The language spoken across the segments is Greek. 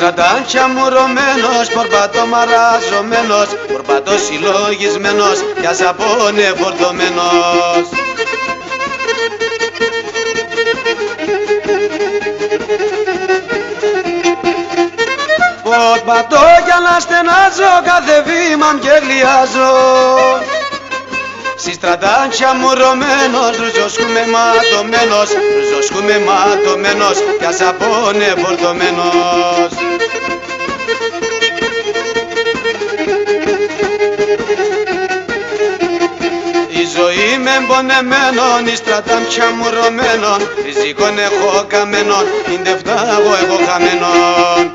Στρατάνια μουρωμένος, πορπατώ μαραζωμένος, πορπατώ συλλογισμένος, για σαπόνε φορτωμένος. Πορπατώ για να στενάζω, κάθε βήμα και γλιάζω. Στη στρατάνια μουρωμένος, ρουζοσκούμε ματωμένος, ρουζοσκούμε ματωμένος, για σαπόνε φορτωμένος. Η ζωή με εμπονεμένον, η στρατάνια μουρωμένον, ριζικόν έχω καμένον, είναι φτάγω εγώ χαμένον.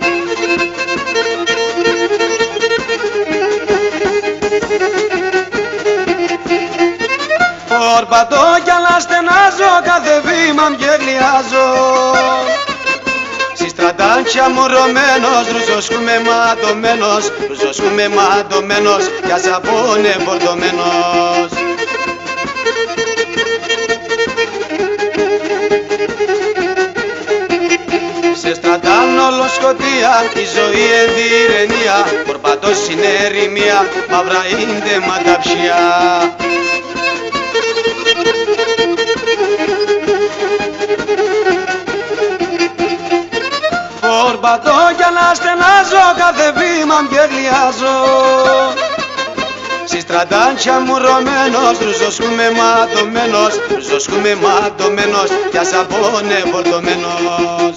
Πορπατώ κι αλλά στενάζω, κάθε βήμα και γλιάζω. Στη στρατάνια μουρωμένος, ρουζοσκούμε ματωμένος, ρουζοσκούμε ματωμένος, για σαπόνε φορτωμένος. Σε στρατάν όλο σκοτία, η ζωή ενδιρενία, πορπατώ στην ερημία, μαύρα είναι ματαψιά. Πορπατώ κι να στενάζω, κάθε βήμα και γλιάζω. Στη στρατάνια μουρωμένος, ρουζοσκούμε ματωμένος, ρουζοσκούμε ματωμένος, για σαπόνε φορτωμένος.